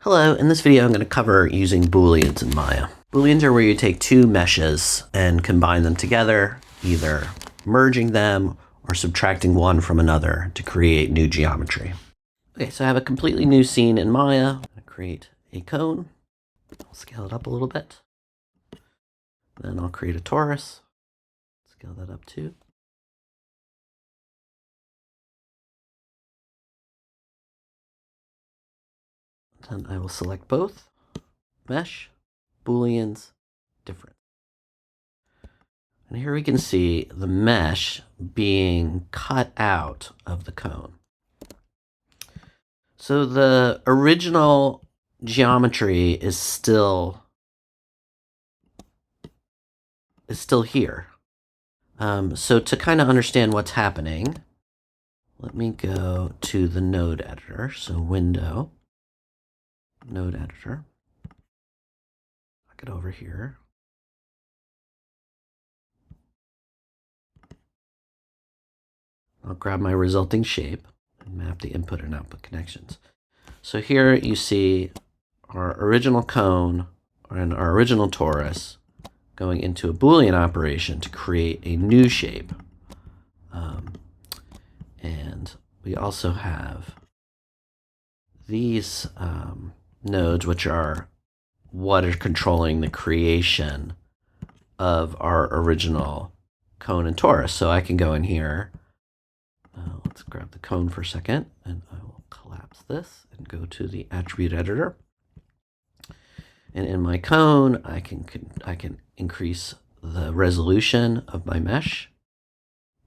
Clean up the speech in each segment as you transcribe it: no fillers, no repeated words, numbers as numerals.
Hello, in this video I'm going to cover using Booleans in Maya. Booleans are where you take two meshes and combine them together, either merging them or subtracting one from another to create new geometry. Okay, so I have a completely new scene in Maya. I'm going to create a cone. I'll scale it up a little bit. Then I'll create a torus. Scale that up too. Then I will select both, mesh, Booleans, different. And here we can see the mesh being cut out of the cone. So the original geometry is still here. So to kind of understand what's happening, let me go to the node editor. So window, node editor. I'll get over here. I'll grab my resulting shape and map the input and output connections. So here you see our original cone and our original torus going into a Boolean operation to create a new shape. And we also have these nodes, which are what are controlling the creation of our original cone and torus. So I can go in here. Let's grab the cone for a second, and I will collapse this and go to the attribute editor. And in my cone, I can increase the resolution of my mesh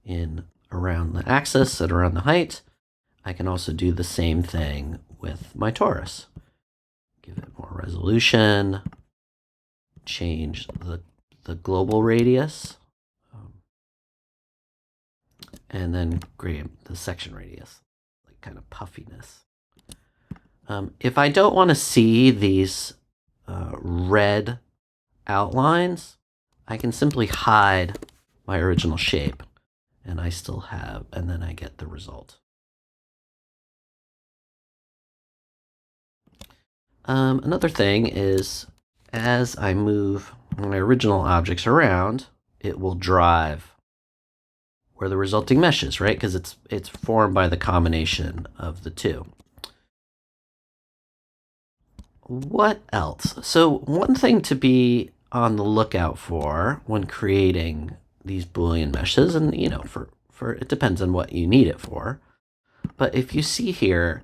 in around the axis and around the height. I can also do the same thing with my torus. Give it more resolution, change the global radius, and then gradient the section radius, like kind of puffiness. If I don't want to see these red outlines, I can simply hide my original shape, and I still have, and then I get the result. Another thing is, as I move my original objects around, it will drive where the resulting mesh is, right? Because it's formed by the combination of the two. What else? So one thing to be on the lookout for when creating these Boolean meshes, and for it depends on what you need it for. But if you see here,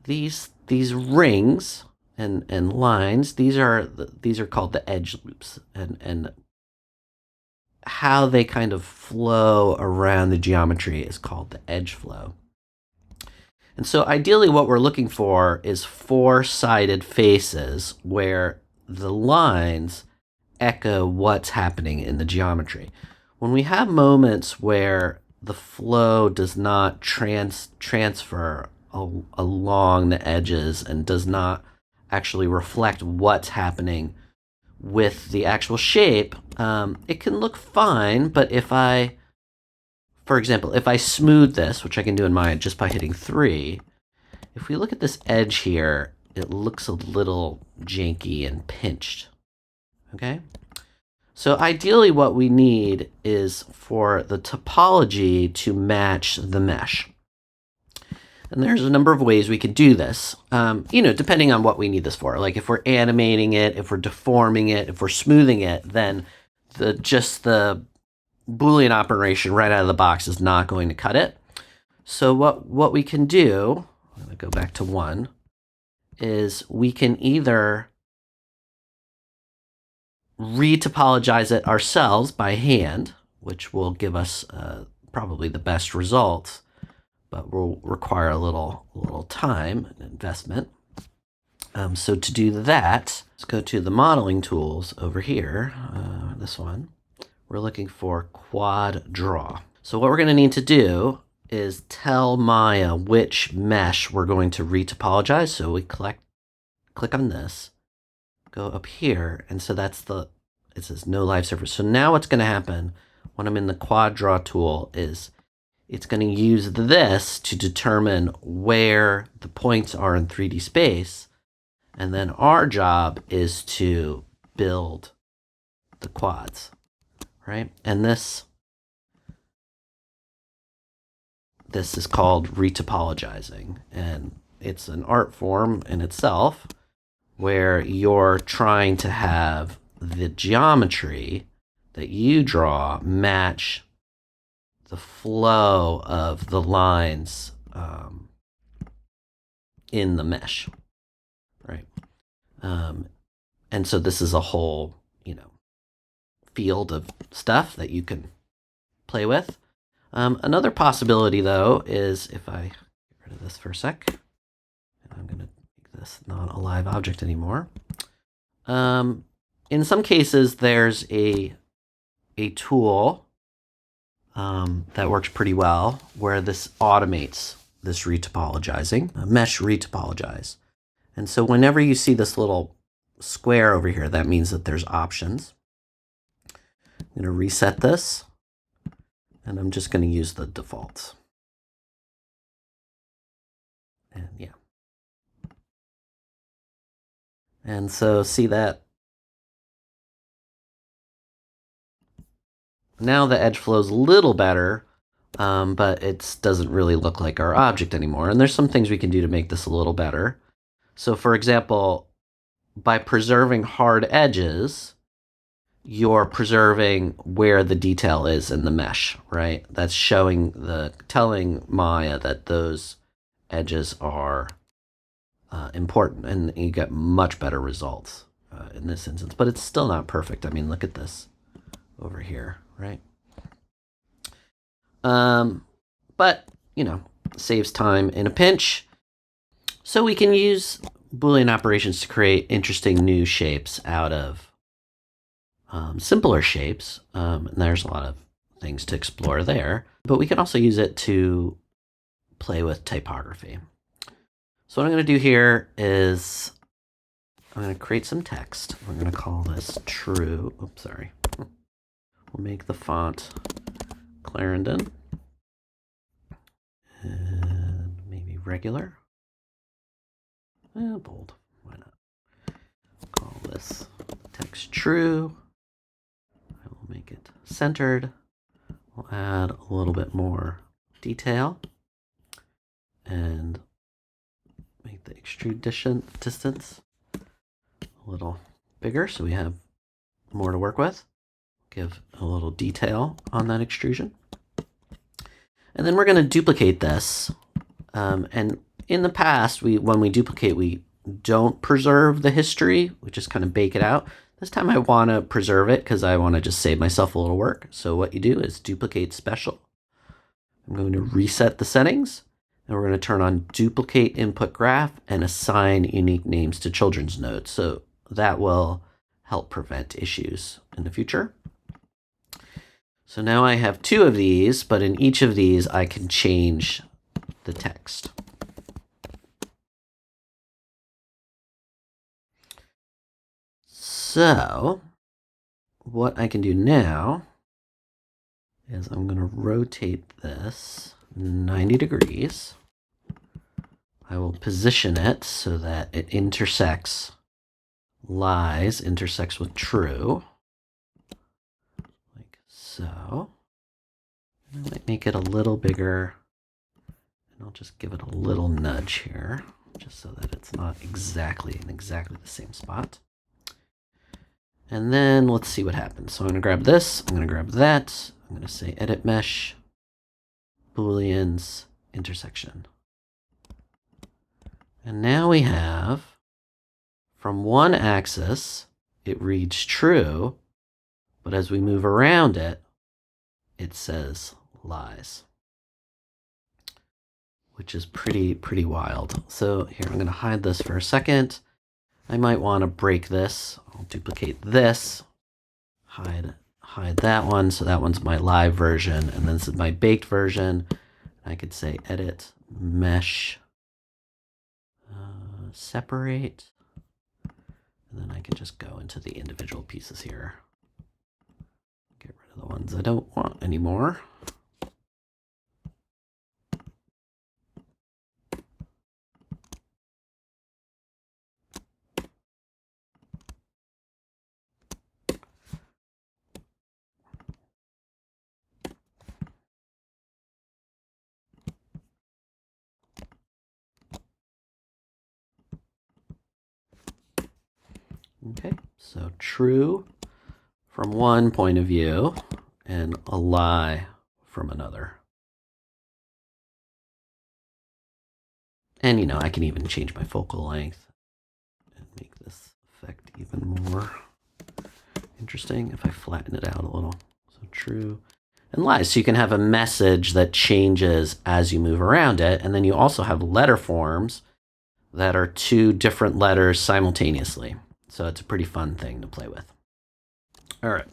these rings and lines, these are called the edge loops, and how they kind of flow around the geometry is called the edge flow. And so ideally what we're looking for is four-sided faces where the lines echo what's happening in the geometry. When we have moments where the flow does not transfer along the edges and does not actually reflect what's happening with the actual shape, it can look fine, but for example, if I smooth this, which I can do in Maya just by hitting 3, if we look at this edge here, it looks a little janky and pinched, okay? So ideally what we need is for the topology to match the mesh. And there's a number of ways we could do this, depending on what we need this for. Like if we're animating it, if we're deforming it, if we're smoothing it, then just the Boolean operation right out of the box is not going to cut it. So what we can do, I'm going to go back to 1, is we can either retopologize it ourselves by hand, which will give us probably the best results, but will require a little time and investment. So to do that, let's go to the modeling tools over here, this one. We're looking for quad draw. So what we're going to need to do is tell Maya which mesh we're going to retopologize. So we click on this, go up here, and so it says no live surface. So now what's going to happen when I'm in the quad draw tool is it's going to use this to determine where the points are in 3D space. And then our job is to build the quads, right? And this is called retopologizing. And it's an art form in itself where you're trying to have the geometry that you draw match the flow of the lines in the mesh, right? And so this is a whole, field of stuff that you can play with. Another possibility, though, is if I get rid of this for a sec, and I'm going to make this not a live object anymore. In some cases, there's a tool that works pretty well where this automates this retopologizing, mesh retopologize. And so whenever you see this little square over here, that means that there's options. I'm going to reset this, and I'm just going to use the defaults. And yeah. And so see that now the edge flows a little better, but it doesn't really look like our object anymore. And there's some things we can do to make this a little better. So for example, by preserving hard edges, you're preserving where the detail is in the mesh, right? That's telling Maya that those edges are important, and you get much better results in this instance. But it's still not perfect. I mean, look at this over here, right? But, saves time in a pinch. So we can use Boolean operations to create interesting new shapes out of simpler shapes. And there's a lot of things to explore there. But we can also use it to play with typography. So what I'm going to do here is I'm going to create some text. We're going to call this true. Oops, sorry. We'll make the font Clarendon. And maybe regular. Bold. Why not? Call this text true. I will make it centered. We'll add a little bit more detail and make the extrude distance a little bigger so we have more to work with. Give a little detail on that extrusion. And then we're going to duplicate this. And in the past, when we duplicate, we don't preserve the history. We just kind of bake it out. This time I want to preserve it because I want to just save myself a little work. So what you do is duplicate special. I'm going to reset the settings, and we're going to turn on duplicate input graph and assign unique names to children's nodes. So that will help prevent issues in the future. So now I have 2 of these, but in each of these I can change the text. So what I can do now is I'm going to rotate this 90 degrees. I will position it so that it intersects with true. Like so. And I might make it a little bigger. And I'll just give it a little nudge here, just so that it's not exactly in the same spot. And then let's see what happens. So I'm going to grab this. I'm going to grab that. I'm going to say edit mesh, Booleans, intersection. And now we have, from one axis, it reads true, but as we move around it, it says lies, which is pretty wild. So here, I'm going to hide this for a second. I might want to break this. I'll duplicate this, hide that one. So that one's my live version, and then this is my baked version. I could say edit mesh, separate, and then I can just go into the individual pieces here. Get rid of the ones I don't want anymore. Okay, so true from one point of view and a lie from another. And I can even change my focal length and make this effect even more interesting if I flatten it out a little. So true and lies. So you can have a message that changes as you move around it. And then you also have letter forms that are two different letters simultaneously. So it's a pretty fun thing to play with. All right.